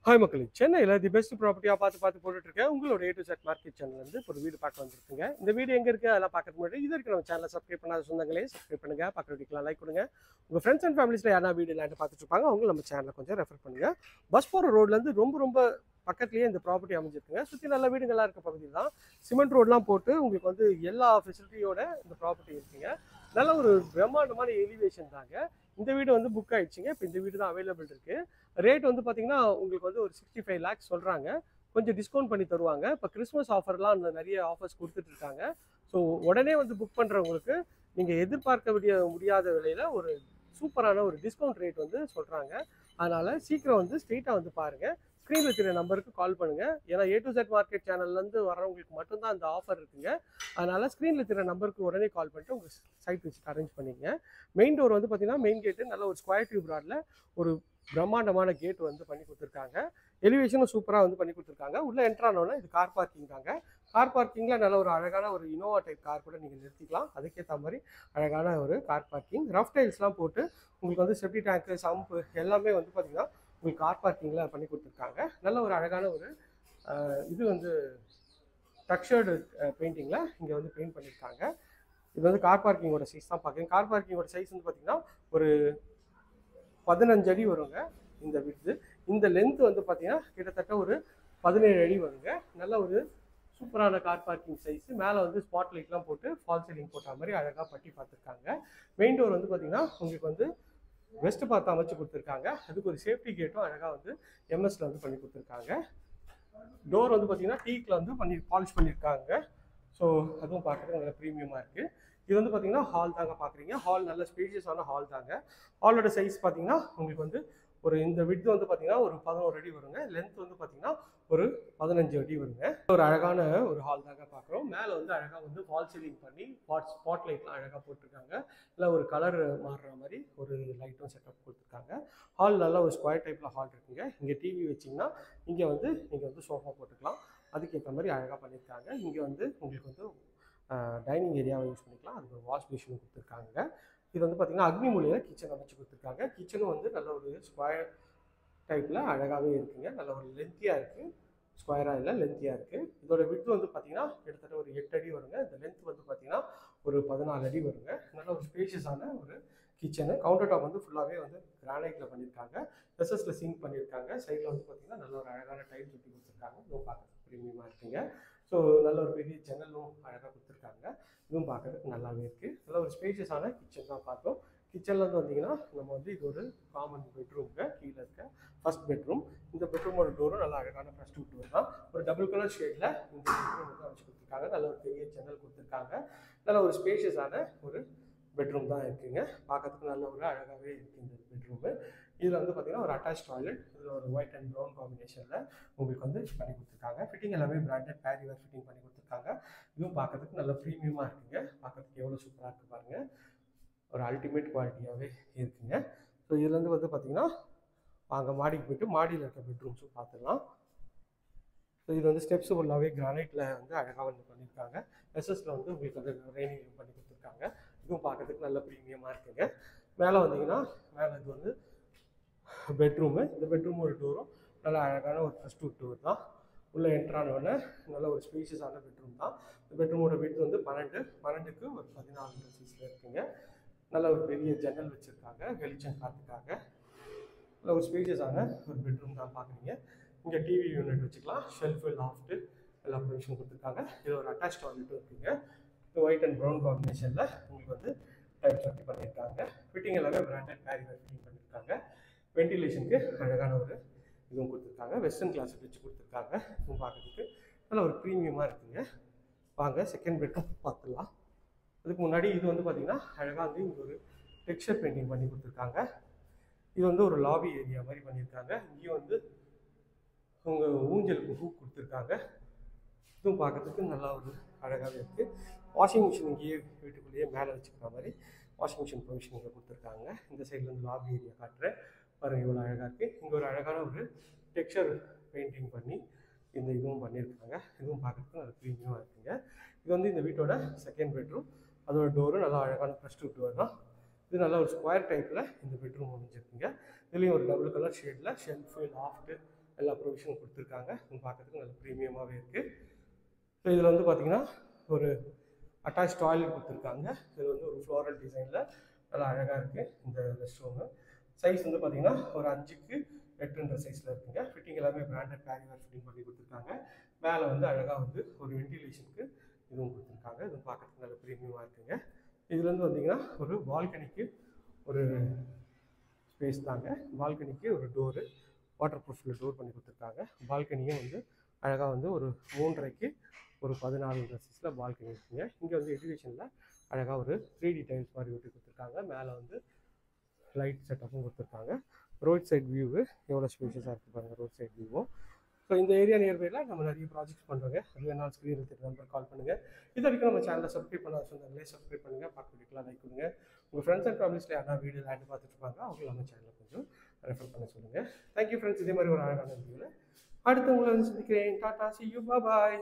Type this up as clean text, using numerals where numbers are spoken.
Hi மக்களே, சென்னையில் the best ப்ராப்பர்ட்டியாக பார்த்து போட்டுட்ருக்கேன். உங்களோட A to Z market channel வந்து ஒரு வீடு பார்க்க வந்துருக்குங்க. இந்த வீடு எங்கே இருக்குது அதெல்லாம் பார்க்கறதுக்கு முன்னாடி இது வரைக்கும் நம்ம சேனலை சப்ஸ்கிரைப் பண்ணாத சொந்தங்களே சப்ஸ்கிரைப் பண்ணுங்கள். பார்க்குற வீட்டுக்கெலாம் லைக் கொடுங்க. உங்கள் ஃப்ரெண்ட்ஸ் அண்ட் ஃபேமிலிஸில் யாரா வீடு லேண்டு பார்த்துட்டு இருப்பாங்க அவங்க நம்ம சேனலை கொஞ்சம் ரெஃபர் பண்ணுங்கள். பஸ் போகிற ரோட்லேருந்து ரொம்ப பக்கத்துலேயே இந்த ப்ராப்பர்ட்டி அமைஞ்சிருக்குங்க. சுற்றி நல்ல வீடுகளாக இருக்க பகுதியில் தான் சிமெண்ட் ரோடெலாம் போட்டு உங்களுக்கு வந்து எல்லா ஃபெசிலிட்டியோட இந்த ப்ராப்பர்ட்டி இருக்குங்க. நல்ல ஒரு பிரம்மாண்டமான எலிவேஷன் தாங்க. இந்த வீடு வந்து புக் ஆகிடுச்சிங்க. இப்போ இந்த வீடு தான் அவைலபிள் இருக்குது. ரேட் வந்து பார்த்தீங்கன்னா உங்களுக்கு வந்து ஒரு 65 lakhs சொல்கிறாங்க. கொஞ்சம் டிஸ்கவுண்ட் பண்ணி தருவாங்க. இப்போ கிறிஸ்மஸ் ஆஃபர்லாம் நிறைய ஆஃபர்ஸ் கொடுத்துட்ருக்காங்க. ஸோ உடனே வந்து புக் பண்ணுறவங்களுக்கு நீங்கள் எதிர்பார்க்க முடியாத விலையில் ஒரு சூப்பரான ஒரு டிஸ்கவுண்ட் ரேட் வந்து சொல்கிறாங்க. அதனால் சீக்கிரம் வந்து ஸ்ட்ரெயிட்டாக வந்து பாருங்கள். ஸ்க்ரீனில் இருக்கிற நம்பருக்கு கால் பண்ணுங்கள். ஏன்னா A to Z மார்க்கெட் சேனல்லேருந்து வரவங்களுக்கு மட்டும்தான் அந்த ஆஃபர் இருக்குங்க. அதனால் ஸ்க்ரீனில் இருக்கிற நம்பருக்கு உடனே கால் பண்ணிட்டு உங்கள் சைட் விசிட் அரேஞ்ச் பண்ணிங்க. மெயின் டோர் வந்து பார்த்தீங்கன்னா மெயின் கேட்டு நல்ல ஒரு ஸ்கொயர் டியூப் ராடில் ஒரு பிரம்மாண்டமான கேட் வந்து பண்ணி கொடுத்துருக்காங்க. எலிவேஷனும் சூப்பராக வந்து பண்ணி கொடுத்துருக்காங்க. உள்ளே என்ட்ரானோன்னா இது கார் பார்க்கிங் தாங்க. கார் பார்க்கிங்கில் நல்ல ஒரு அழகான ஒரு இனோவா டைப் கார் கூட நீங்கள் நிறுத்திக்கலாம். அதுக்கேற்ற மாதிரி அழகான ஒரு கார் பார்க்கிங். ரஃப் டைல்ஸ்லாம் போட்டு உங்களுக்கு வந்து செப்டி டேங்க்கு சம்பு எல்லாமே வந்து பார்த்திங்கன்னா உங்களுக்கு கார் பார்க்கிங்கில் பண்ணி கொடுத்துருக்காங்க. நல்ல ஒரு அழகான ஒரு இது வந்து டக்ஷர்டு பெயிண்டிங்கில் இங்கே வந்து பெயிண்ட் பண்ணியிருக்காங்க. இது வந்து கார் பார்க்கிங்கோட சைஸ் தான் பார்க்குறேன். கார் பார்க்கிங்கோட சைஸ் வந்து பார்த்திங்கன்னா ஒரு 15 அடி வருங்க இந்த விட்து. இந்த லென்த் வந்து பார்த்தீங்கன்னா கிட்டத்தட்ட ஒரு 17 அடி வருங்க. நல்ல ஒரு சூப்பரான கார் பார்க்கிங் சைஸு. மேலே வந்து ஸ்பாட் லைட்லாம் போட்டு ஃபால் சீலிங் போட்ட மாதிரி அழகாக பட்டி பார்த்துருக்காங்க. மெயின் டோர் வந்து பார்த்தீங்கன்னா உங்களுக்கு வந்து வெஸ்ட் பார்த்து அமைச்சு கொடுத்துருக்காங்க. அதுக்கு ஒரு சேஃப்டி கேட்டும் அழகாக வந்து எம்எஸ்ல வந்து பண்ணி கொடுத்துருக்காங்க. டோர் வந்து பார்த்தீங்கன்னா டீக்கில் வந்து பாலிஷ் பண்ணியிருக்காங்க. ஸோ அதுவும் பார்க்குறது நல்ல ப்ரீமியமாக இருக்குது. இது வந்து பார்த்தீங்கன்னா ஹால் தாங்க பார்க்குறீங்க. ஹால் நல்ல ஸ்பேஷியஸான ஹால் தாங்க. ஹாலோட சைஸ் பார்த்தீங்கன்னா உங்களுக்கு வந்து ஒரு இந்த விட்த் வந்து பார்த்தீங்கன்னா ஒரு 11 அடி வருங்க. லென்த் வந்து பார்த்தீங்கன்னா ஒரு 15 அடி வருங்க. ஒரு அழகான ஒரு ஹால் தாங்க பார்க்குறோம். மேலே வந்து அழகாக வந்து ஃபால் சீலிங் பண்ணி ஸ்பாட் லைட்லாம் அழகாக போட்டிருக்காங்க. இல்லை ஒரு கலர் மாறுற மாதிரி ஒரு லைட்டும் செட்டப் கொடுத்துருக்காங்க. ஹால் நல்ல ஒரு ஸ்கொயர் டைப்பில் ஹால் இருக்குங்க. இங்கே டிவி வச்சிங்கன்னா இங்கே வந்து நீங்கள் வந்து சோஃபா போட்டுக்கலாம். அதுக்கேற்ற மாதிரி அழகாக பண்ணியிருக்காங்க. இங்கே வந்து உங்களுக்கு வந்து டைனிங் ஏரியாவை யூஸ் பண்ணிக்கலாம். அதுக்கு ஒரு வாஷ் மிஷின் கொடுத்துருக்காங்க. இது வந்து பார்த்திங்கன்னா அக்னி மூலையில் கிச்சன் அமைச்சு கொடுத்துருக்காங்க. கிச்சனும் வந்து நல்ல ஒரு ஸ்கொயர் டைப்பில் அழகாகவே இருக்குங்க. நல்ல ஒரு லென்த்தியாக இருக்குது. ஸ்கொயராக இல்லை, லென்த்தியாக இருக்குது. இதோட விட்த் வந்து பார்த்திங்கன்னா கிட்டத்தட்ட ஒரு 8 அடி வருங்க. இந்த லென்த் வந்து பார்த்திங்கன்னா ஒரு 14 அடி வருங்க. நல்ல ஒரு ஸ்பேஷியஸான ஒரு கிச்சனு. கவுண்டர் டாப் வந்து ஃபுல்லாகவே வந்து கிரானைட்டில் பண்ணியிருக்காங்க. எஸ்எஸ்ல சிங்க் பண்ணியிருக்காங்க. சைடில் வந்து பார்த்திங்கன்னா நல்ல ஒரு அழகான டைல் சுட்டி கொடுத்துருக்காங்க. இதுவும் பார்க்குறதுக்கு ப்ரீமியமாக இருக்குங்க. ஸோ நல்ல ஒரு பெரிய ஜன்னலும் அழகாக கொடுத்துருக்காங்க. இதுவும் பார்க்குறதுக்கு நல்லாவே இருக்குது. நல்ல ஒரு ஸ்பேஷியஸான கிச்சன் தான் பார்த்தோம். கிச்சன்லேருந்து வந்தீங்கன்னா நம்ம வந்து இது ஒரு காமன் பெட்ரூம்ங்க. கீழே இருக்க ஃபர்ஸ்ட் பெட்ரூம். இந்த பெட்ரூமோட டோரும் நல்லா அழகான ஃபர்ஸ்ட் டோர் தான். ஒரு டபுள் கலர் ஷேடில் இந்த பெட்ரூம் வந்து அமைச்சு கொடுத்துருக்காங்க. நல்ல ஒரு பெரிய ஜன்னல் கொடுத்துருக்காங்க. நல்ல ஒரு ஸ்பேஷியஸான ஒரு பெட்ரூம் தான் இருக்குங்க. பார்க்கறதுக்கு நல்ல ஒரு அழகாகவே இருக்குது இந்த பெட்ரூமு. இதில் வந்து பார்த்திங்கன்னா ஒரு அட்டாச் டாய்லெட். இதில் ஒரு ஒயிட் அண்ட் ப்ரௌன் காம்பினேஷனில் உங்களுக்கு வந்து பண்ணி கொடுத்துருக்காங்க. ஃபிட்டிங் எல்லாமே பிராண்டட் பேரிவேர் ஃபிட்டிங் பண்ணி கொடுத்துருக்காங்க. இதுவும் பார்க்கறதுக்கு நல்ல ப்ரீமியமாக இருக்குங்க. பார்க்கறதுக்கு எவ்வளோ சூப்பராக இருக்குது பாருங்கள். ஒரு அல்டிமேட் குவாலிட்டியாகவே இருக்குங்க. ஸோ இதுலேருந்து வந்து பார்த்திங்கன்னா அங்கே மாடிக்கு போய்ட்டு மாடியில் இருக்க பெட்ரூம்ஸும் பார்த்துடலாம். ஸோ இது வந்து ஸ்டெப்ஸ் ஃபுல்லாகவே கிரானைட்டில் வந்து அழகாக வந்து பண்ணியிருக்காங்க. எஸ்எஸ்ல வந்து உங்களுக்கு வந்து ரெய்னிங் பண்ணி கொடுத்துருக்காங்க. இதுவும் பார்க்கறதுக்கு நல்ல ப்ரீமியமாக இருக்குங்க. மேலே வந்தீங்கன்னா மேலே இது வந்து பெட்ரூமு. இந்த பெட்ரூமோட டோரும் நல்ல அழகான ஒரு ஃபர்ஸ்ட் டோர் தான். உள்ளே என்ட்ரானோட நல்ல ஒரு ஸ்பேஷியஸான பெட்ரூம் தான். இந்த பெட்ரூமோட விட்த் வந்து 12க்கு ஒரு 14 சைஸில் இருக்குங்க. நல்ல ஒரு பெரிய ஜன்னல் வச்சுருக்காங்க வெளிச்சம் காற்றுக்காக. நல்ல ஒரு ஸ்பேஷியஸான ஒரு பெட்ரூம் தான் பார்க்குறீங்க. இங்கே டிவி யூனிட் வச்சுக்கலாம். ஷெல்ஃபு, லாஃப்ட்டு எல்லா ப்ரொவிஷன் கொடுத்துருக்காங்க. இது ஒரு அட்டாச் டாய்லெட்டும் இருக்குங்க. இது ஒயிட் அண்ட் ப்ரௌன் காம்பினேஷனில் உங்களுக்கு வந்து டைப் சட்டி பண்ணியிருக்காங்க. ஃபிட்டிங் எல்லாமே பிராண்டட் பேரிவேர் ஃபிட்டிங் பண்ணியிருக்காங்க. வென்டிலேஷனுக்கு அழகான ஒரு இதுவும் கொடுத்துருக்காங்க. வெஸ்டர்ன் கிளாஸ் வச்சு கொடுத்துருக்காங்க. இதுவும் பார்க்கறதுக்கு நல்ல ஒரு ப்ரீமியமாக இருக்குங்க. வாங்க செகண்ட் பெட்ரூம் பார்த்துடலாம். அதுக்கு முன்னாடி இது வந்து பார்த்திங்கன்னா அழகாக வந்து இங்கே ஒரு டெக்ஸ்சர் பெயிண்டிங் பண்ணி கொடுத்துருக்காங்க. இது வந்து ஒரு லாபி ஏரியா மாதிரி பண்ணியிருக்காங்க. இங்கேயும் வந்து உங்கள் ஊஞ்சலுக்கு ஹூக் கொடுத்துருக்காங்க. இதுவும் பார்க்கறதுக்கு நல்லா ஒரு அழகாகவே இருக்குது. வாஷிங் மிஷின் இங்கேயே வீட்டுக்குள்ளேயே மேலே வச்சுக்கிற மாதிரி வாஷிங் மிஷின் ப்ரொவிஷன் இங்கே கொடுத்துருக்காங்க. இந்த சைட்லேருந்து லாபி ஏரியா காட்டுறேன் பாருங்கள், இவ்வளோ அழகாக இருக்குது. இங்கே ஒரு அழகான ஒரு டெக்ஸ்சர் பெயிண்டிங் பண்ணி இந்த இதுவும் பண்ணியிருக்காங்க. இதுவும் பார்க்குறதுக்கு நல்ல ப்ரீமியமாக இருக்குங்க. இது வந்து இந்த வீட்டோட செகண்ட் பெட்ரூம். அதோட டோரும் நல்லா அழகான ஃபர்ஸ்ட் டோர் தான். இது நல்ல ஒரு ஸ்கொயர் டைப்பில் இந்த பெட்ரூம் அமைஞ்சிருக்குங்க. இதுலேயும் ஒரு டபுள் கலர் ஷேடில் ஷெல்ஃபு, லாஃப்ட்டு எல்லா ப்ரொவிஷனும் கொடுத்துருக்காங்க. பார்க்கறதுக்கு நல்ல ப்ரீமியமாகவே இருக்குது. ஸோ இதில் வந்து பார்த்தீங்கன்னா ஒரு அட்டாச் டாய்லெட் கொடுத்துருக்காங்க. இது வந்து ஒரு ஃப்ளோரல் டிசைனில் நல்லா அழகாக இருக்குது. இந்த ரெஸ்ட் ரூமு சைஸ் வந்து பார்த்தீங்கன்னா ஒரு 5க்கு 8ன்ற சைஸில் இருக்குங்க. ஃபிட்டிங் எல்லாமே பிராண்டட் பேரிவேர் ஃபிட்டிங் பண்ணி கொடுத்துருக்காங்க. மேலே வந்து அழகாக வந்து ஒரு வென்டிலேஷனுக்கு இதுவும் கொடுத்துருக்காங்க. இதுவும் பார்க்கறதுக்கு நல்ல ப்ரீமியமாக இருக்குங்க. இதுலேருந்து வந்தீங்கன்னா ஒரு பால்கனிக்கு ஒரு ஸ்பேஸ் தாங்க. பால்கனிக்கு ஒரு டோரு வாட்டர் ப்ரூஃபில் டோர் பண்ணி கொடுத்துருக்காங்க. பால்கனியும் வந்து அழகாக வந்து ஒரு 3.5க்கு ஒரு 14ன்ற சைஸில் பால்கனி இருக்குங்க. இங்கே வந்து எஜுகேஷனில் அழகாக ஒரு 3D டைல்ஸ் மாதிரி ஒட்டி கொடுத்துருக்காங்க. மேலே வந்து லைட் செட்டப்பும் கொடுத்துருக்காங்க. ரோட் சைட் வியூவு எவ்வளோ ஸ்பேஷியஸாக இருக்குது பாருங்கள், ரோட் சைட் வியூவும். ஸோ இந்த ஏரியா நியர்பையில் நம்ம நிறைய ப்ராஜெக்ட்ஸ் பண்ணுறோங்க. அது வேணாலும் ஸ்க்ரீனில் தெரிஞ்ச நம்பர் கால் பண்ணுங்கள். இது வரைக்கும் நம்ம சேனலை சப்ஸ்கிரைப் பண்ணாத சொன்னாங்களே சப்ஸ்கிரைப் பண்ணுங்கள். பார்க்குறதுக்குலாம் லைக் பண்ணுங்க. உங்கள் ஃப்ரெண்ட்ஸ் அண்ட் ஃபேமிலிஸில் யாரா வீடியோ லேண்ட் பார்த்துட்டு இருப்பாங்க, அவங்க நம்ம சேனலை கொஞ்சம் ரெஃபர் பண்ண சொல்லுங்கள். Thank you friends. இதே மாதிரி ஒரு அழகான வீடியோவில் அடுத்து உங்களை வந்து சந்திக்கிறேன். Tata, see you, bye bye.